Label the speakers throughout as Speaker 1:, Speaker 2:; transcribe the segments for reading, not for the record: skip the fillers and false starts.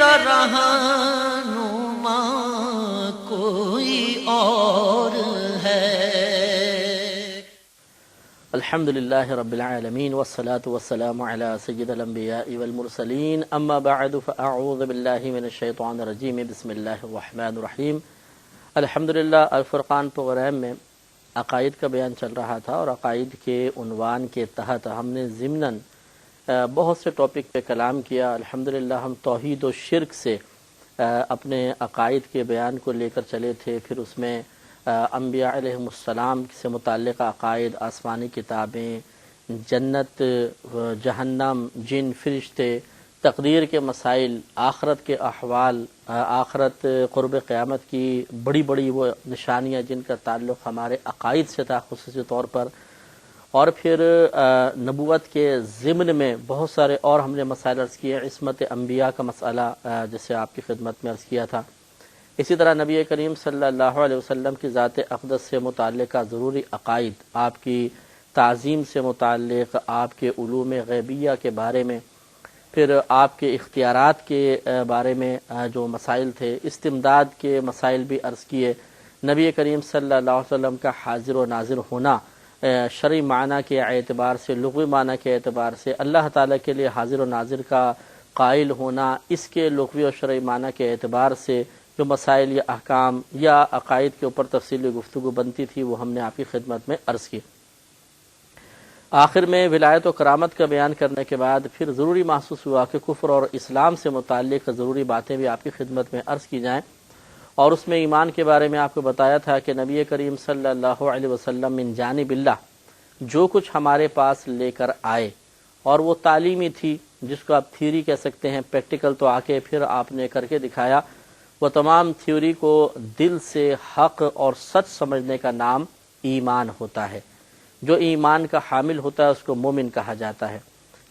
Speaker 1: میرا رہنما کوئی اور ہے۔
Speaker 2: الحمدللہ رب العالمین والصلاة والسلام علی سید الانبیاء والمرسلین، اما بعد فاعوذ باللہ من الشیطان الرجیم، بسم اللہ الرحمن الرحیم۔ الحمدللہ الفرقان پروگرام میں عقائد کا بیان چل رہا تھا، اور عقائد کے عنوان کے تحت ہم نے ضمناً بہت سے ٹاپک پہ کلام کیا۔ الحمدللہ ہم توحید و شرک سے اپنے عقائد کے بیان کو لے کر چلے تھے، پھر اس میں انبیاء علیہم السلام سے متعلق عقائد، آسمانی کتابیں، جنت، جہنم، جن، فرشتے، تقدیر کے مسائل، آخرت کے احوال، آخرت، قرب قیامت کی بڑی بڑی وہ نشانیاں جن کا تعلق ہمارے عقائد سے تھا خصوصی طور پر، اور پھر نبوت کے ضمن میں بہت سارے اور ہم نے مسائل عرض کیے۔ عصمت انبیاء کا مسئلہ جسے آپ کی خدمت میں عرض کیا تھا۔ اسی طرح نبی کریم صلی اللہ علیہ وسلم کی ذات اقدس سے متعلقہ ضروری عقائد، آپ کی تعظیم سے متعلق، آپ کے علوم غیبیہ کے بارے میں، پھر آپ کے اختیارات کے بارے میں جو مسائل تھے، استمداد کے مسائل بھی عرض کیے۔ نبی کریم صلی اللہ علیہ وسلم کا حاضر و ناظر ہونا شرعی معنی کے اعتبار سے، لغوی معنی کے اعتبار سے، اللہ تعالیٰ کے لیے حاضر و ناظر کا قائل ہونا، اس کے لغوی و شرعی معنی کے اعتبار سے جو مسائل یا احکام یا عقائد کے اوپر تفصیلی گفتگو بنتی تھی وہ ہم نے آپ کی خدمت میں عرض کی۔ آخر میں ولایت و کرامت کا بیان کرنے کے بعد پھر ضروری محسوس ہوا کہ کفر اور اسلام سے متعلق ضروری باتیں بھی آپ کی خدمت میں عرض کی جائیں، اور اس میں ایمان کے بارے میں آپ کو بتایا تھا کہ نبی کریم صلی اللہ علیہ وسلم من جانب اللہ جو کچھ ہمارے پاس لے کر آئے، اور وہ تعلیمی تھی، جس کو آپ تھیوری کہہ سکتے ہیں، پریکٹیکل تو آ کے پھر آپ نے کر کے دکھایا، وہ تمام تھیوری کو دل سے حق اور سچ سمجھنے کا نام ایمان ہوتا ہے۔ جو ایمان کا حامل ہوتا ہے اس کو مومن کہا جاتا ہے۔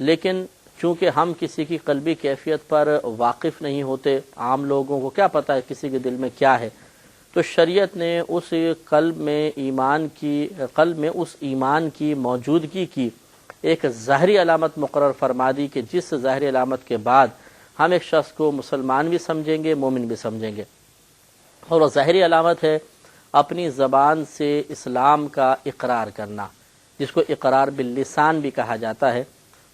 Speaker 2: لیکن چونکہ ہم کسی کی قلبی کیفیت پر واقف نہیں ہوتے، عام لوگوں کو کیا پتہ ہے کسی کے دل میں کیا ہے، تو شریعت نے اس قلب میں اس ایمان کی موجودگی کی ایک ظاہری علامت مقرر فرما دی کہ جس ظاہری علامت کے بعد ہم ایک شخص کو مسلمان بھی سمجھیں گے، مومن بھی سمجھیں گے، اور وہ ظاہری علامت ہے اپنی زبان سے اسلام کا اقرار کرنا، جس کو اقرار باللسان بھی کہا جاتا ہے۔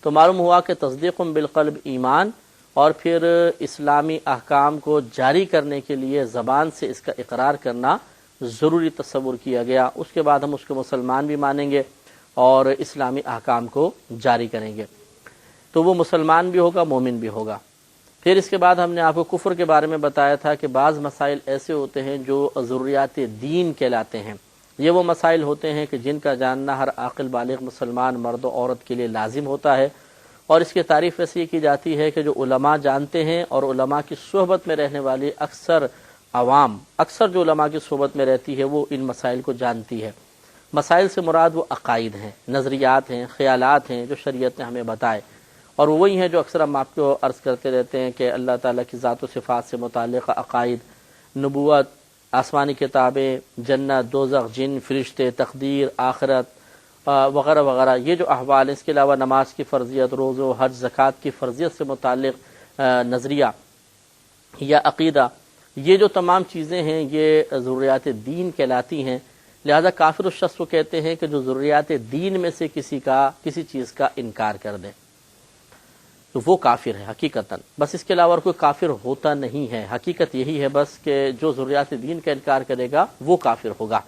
Speaker 2: تو معلوم ہوا کہ تصدیق بالقلب ایمان، اور پھر اسلامی احکام کو جاری کرنے کے لیے زبان سے اس کا اقرار کرنا ضروری تصور کیا گیا۔ اس کے بعد ہم اس کو مسلمان بھی مانیں گے اور اسلامی احکام کو جاری کریں گے، تو وہ مسلمان بھی ہوگا، مومن بھی ہوگا۔ پھر اس کے بعد ہم نے آپ کو کفر کے بارے میں بتایا تھا کہ بعض مسائل ایسے ہوتے ہیں جو ضروریات دین کہلاتے ہیں۔ یہ وہ مسائل ہوتے ہیں کہ جن کا جاننا ہر عاقل بالغ مسلمان مرد و عورت کے لیے لازم ہوتا ہے، اور اس کی تعریف ایسے ہی کی جاتی ہے کہ جو علماء جانتے ہیں، اور علماء کی صحبت میں رہنے والی اکثر عوام، اکثر جو علماء کی صحبت میں رہتی ہے وہ ان مسائل کو جانتی ہے۔ مسائل سے مراد وہ عقائد ہیں، نظریات ہیں، خیالات ہیں جو شریعت نے ہمیں بتائے، اور وہی ہیں جو اکثر ہم آپ کو عرض کرتے رہتے ہیں کہ اللہ تعالیٰ کی ذات و صفات سے متعلق عقائد، نبوت، آسمانی کتابیں، جنت، دوزخ، جن، فرشتے، تقدیر، آخرت وغیرہ وغیرہ، یہ جو احوال ہیں، اس کے علاوہ نماز کی فرضیت، روزہ، حج، زکوٰۃ کی فرضیت سے متعلق نظریہ یا عقیدہ، یہ جو تمام چیزیں ہیں یہ ضروریات دین کہلاتی ہیں۔ لہذا کافر اس شخص کو کہتے ہیں کہ جو ضروریات دین میں سے کسی چیز کا انکار کر دے، تو وہ کافر ہے حقیقتاً، بس اس کے علاوہ کوئی کافر ہوتا نہیں ہے۔ حقیقت یہی ہے بس کہ جو ضروریات دین کا انکار کرے گا وہ کافر ہوگا۔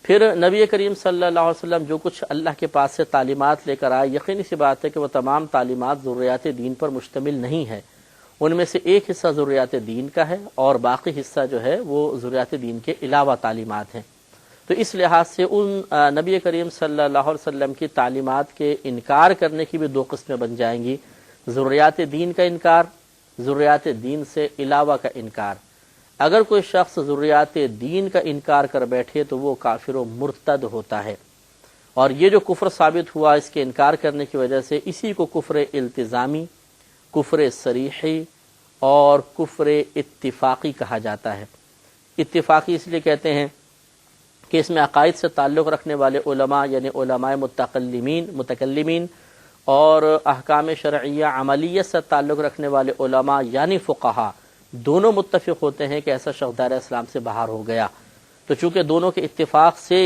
Speaker 2: پھر نبی کریم صلی اللہ علیہ وسلم جو کچھ اللہ کے پاس سے تعلیمات لے کر آئے، یقینی سی بات ہے کہ وہ تمام تعلیمات ضروریات دین پر مشتمل نہیں ہے، ان میں سے ایک حصہ ضروریات دین کا ہے اور باقی حصہ جو ہے وہ ضروریات دین کے علاوہ تعلیمات ہیں۔ تو اس لحاظ سے ان نبی کریم صلی اللہ علیہ وسلم کی تعلیمات کے انکار کرنے کی بھی دو قسمیں بن جائیں گی، ضروریات دین کا انکار، ضروریات دین سے علاوہ کا انکار۔ اگر کوئی شخص ضروریات دین کا انکار کر بیٹھے تو وہ کافر و مرتد ہوتا ہے، اور یہ جو کفر ثابت ہوا اس کے انکار کرنے کی وجہ سے، اسی کو کفر التزامی، کفر صریحی اور کفر اتفاقی کہا جاتا ہے۔ اتفاقی اس لیے کہتے ہیں کہ اس میں عقائد سے تعلق رکھنے والے علماء یعنی علماء متکلمین اور احکام شرعیہ عملیت سے تعلق رکھنے والے علماء یعنی فقہا دونوں متفق ہوتے ہیں کہ ایسا شخص دائرہ اسلام سے باہر ہو گیا، تو چونکہ دونوں کے اتفاق سے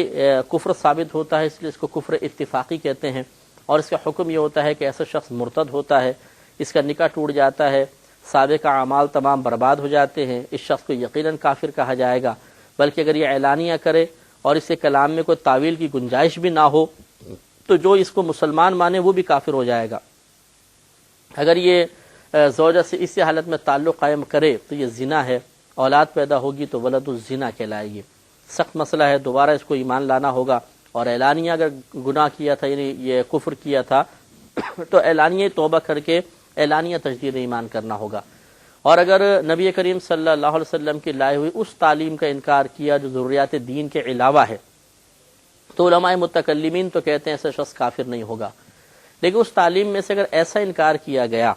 Speaker 2: کفر ثابت ہوتا ہے، اس لیے اس کو کفر اتفاقی کہتے ہیں، اور اس کا حکم یہ ہوتا ہے کہ ایسا شخص مرتد ہوتا ہے، اس کا نکاح ٹوٹ جاتا ہے، سابقہ اعمال تمام برباد ہو جاتے ہیں، اس شخص کو یقیناً کافر کہا جائے گا، بلکہ اگر یہ اعلانیہ کرے اور اسے کلام میں کوئی تعویل کی گنجائش بھی نہ ہو تو جو اس کو مسلمان مانے وہ بھی کافر ہو جائے گا۔ اگر یہ زوجہ سے اسی حالت میں تعلق قائم کرے تو یہ زنا ہے، اولاد پیدا ہوگی تو ولد الزنا کہلائے گی، سخت مسئلہ ہے، دوبارہ اس کو ایمان لانا ہوگا، اور اعلانیہ اگر گناہ کیا تھا یعنی یہ کفر کیا تھا تو اعلانیہ توبہ کر کے اعلانیہ تجدید ایمان کرنا ہوگا۔ اور اگر نبی کریم صلی اللہ علیہ وسلم کی لائے ہوئی اس تعلیم کا انکار کیا جو ضروریات دین کے علاوہ ہے تو علماء متکلمین تو کہتے ہیں ایسا شخص کافر نہیں ہوگا، لیکن اس تعلیم میں سے اگر ایسا انکار کیا گیا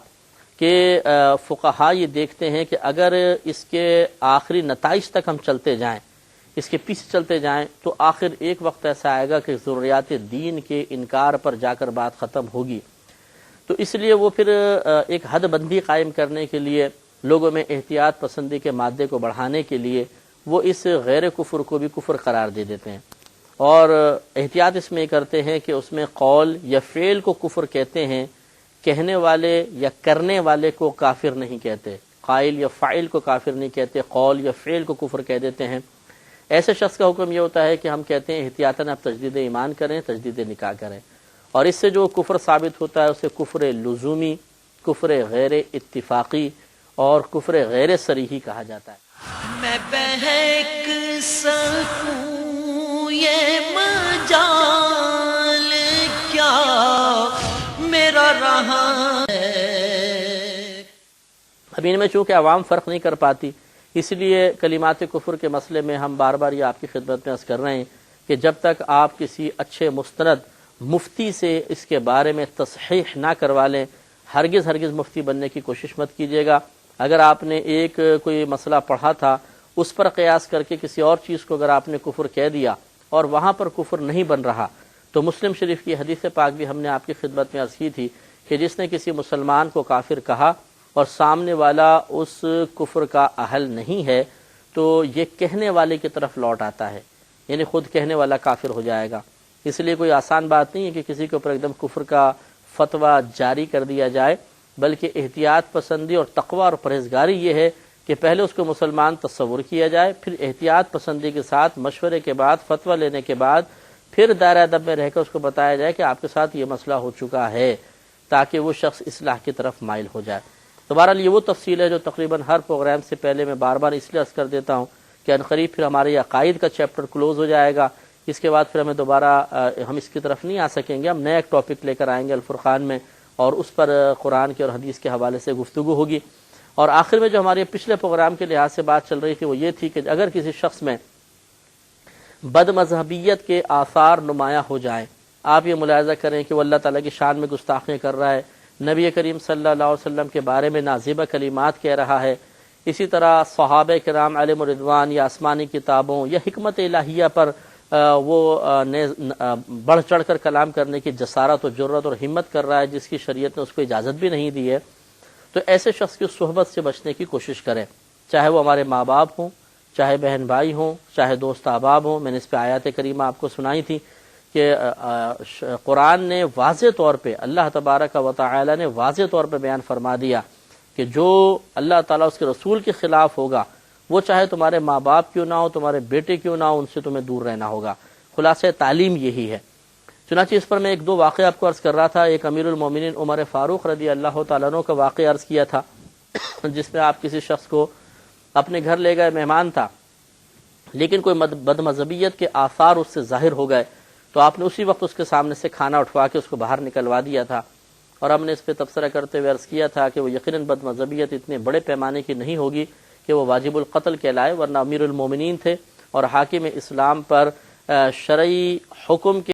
Speaker 2: کہ فقہا یہ دیکھتے ہیں کہ اگر اس کے آخری نتائج تک ہم چلتے جائیں، اس کے پیچھے چلتے جائیں تو آخر ایک وقت ایسا آئے گا کہ ضروریات دین کے انکار پر جا کر بات ختم ہوگی، تو اس لیے وہ پھر ایک حد بندی قائم کرنے کے لیے، لوگوں میں احتیاط پسندی کے مادے کو بڑھانے کے لیے وہ اس غیر کفر کو بھی کفر قرار دے دیتے ہیں، اور احتیاط اس میں کرتے ہیں کہ اس میں قول یا فعل کو کفر کہتے ہیں، کہنے والے یا کرنے والے کو کافر نہیں کہتے، قائل یا فاعل کو کافر نہیں کہتے، قول یا فعل کو کفر کہہ دیتے ہیں۔ ایسے شخص کا حکم یہ ہوتا ہے کہ ہم کہتے ہیں احتیاطاً آپ تجدید ایمان کریں، تجدید نکاح کریں، اور اس سے جو کفر ثابت ہوتا ہے اسے کفر لزومی، کفر غیر اتفاقی اور کفر غیر صریحی کہا جاتا ہے۔
Speaker 1: میں بہک سکوں یہ مجال کیا میرا رہا ہے۔
Speaker 2: اب ان میں چونکہ عوام فرق نہیں کر پاتی، اس لیے کلمات کفر کے مسئلے میں ہم بار بار یہ آپ کی خدمت میں عرض کر رہے ہیں کہ جب تک آپ کسی اچھے مستند مفتی سے اس کے بارے میں تصحیح نہ کروا لیں، ہرگز مفتی بننے کی کوشش مت کیجیے گا۔ اگر آپ نے ایک کوئی مسئلہ پڑھا تھا، اس پر قیاس کر کے کسی اور چیز کو اگر آپ نے کفر کہہ دیا اور وہاں پر کفر نہیں بن رہا، تو مسلم شریف کی حدیث پاک بھی ہم نے آپ کی خدمت میں عرض کی تھی کہ جس نے کسی مسلمان کو کافر کہا اور سامنے والا اس کفر کا اہل نہیں ہے تو یہ کہنے والے کی طرف لوٹ آتا ہے، یعنی خود کہنے والا کافر ہو جائے گا۔ اس لیے کوئی آسان بات نہیں ہے کہ کسی کے اوپر ایک دم کفر کا فتویٰ جاری کر دیا جائے، بلکہ احتیاط پسندی اور تقوی اور پرہیزگاری یہ ہے کہ پہلے اس کو مسلمان تصور کیا جائے، پھر احتیاط پسندی کے ساتھ مشورے کے بعد فتویٰ لینے کے بعد پھر دائرہ ادب میں رہ کر اس کو بتایا جائے کہ آپ کے ساتھ یہ مسئلہ ہو چکا ہے، تاکہ وہ شخص اصلاح کی طرف مائل ہو جائے۔ تو بہرحال یہ وہ تفصیل ہے جو تقریباً ہر پروگرام سے پہلے میں بار بار اس لیے عرض کر دیتا ہوں کہ عنقریب پھر ہمارے عقائد کا چیپٹر کلوز ہو جائے گا، اس کے بعد پھر ہمیں دوبارہ ہم اس کی طرف نہیں آ سکیں گے، ہم نیا ایک ٹاپک لے کر آئیں گے الفرقان میں، اور اس پر قرآن کے اور حدیث کے حوالے سے گفتگو ہوگی۔ اور آخر میں جو ہمارے پچھلے پروگرام کے لحاظ سے بات چل رہی تھی وہ یہ تھی کہ اگر کسی شخص میں بد مذہبیت کے آثار نمایاں ہو جائیں، آپ یہ ملاحظہ کریں کہ وہ اللہ تعالیٰ کی شان میں گستاخیاں کر رہا ہے، نبی کریم صلی اللہ علیہ وسلم کے بارے میں نازیبہ کلمات کہہ رہا ہے، اسی طرح صحابہ کرام علیہم الرضوان یا آسمانی کتابوں یا حکمت الہیہ پر وہ بڑھ چڑھ کر کلام کرنے کی جسارت و جرت اور ہمت کر رہا ہے جس کی شریعت نے اس کو اجازت بھی نہیں دی ہے، تو ایسے شخص کی صحبت سے بچنے کی کوشش کریں، چاہے وہ ہمارے ماں باپ ہوں، چاہے بہن بھائی ہوں، چاہے دوست احباب ہوں۔ میں نے اس پہ آیات کریمہ آپ کو سنائی تھی کہ قرآن نے واضح طور پہ، اللہ تبارک و تعالی نے واضح طور پہ بیان فرما دیا کہ جو اللہ تعالیٰ اس کے رسول کے خلاف ہوگا وہ چاہے تمہارے ماں باپ کیوں نہ ہو، تمہارے بیٹے کیوں نہ ہو، ان سے تمہیں دور رہنا ہوگا۔ خلاصہ تعلیم یہی ہے۔ چنانچہ اس پر میں ایک دو واقعہ آپ کو عرض کر رہا تھا، ایک امیر المومنین عمر فاروق رضی اللہ تعالیٰ عنہ کا واقعہ عرض کیا تھا جس میں آپ کسی شخص کو اپنے گھر لے گئے، مہمان تھا، لیکن کوئی بد مذہبیت کے آثار اس سے ظاہر ہو گئے، تو آپ نے اسی وقت اس کے سامنے سے کھانا اٹھوا کے اس کو باہر نکلوا دیا تھا، اور ہم نے اس پہ تبصرہ کرتے ہوئے عرض کیا تھا کہ وہ یقیناً بد مذہبیت اتنے بڑے پیمانے کی نہیں ہوگی کہ وہ واجب القتل کہلائے، ورنہ امیر المومنین تھے اور حاکم اسلام پر شرعی حکم کے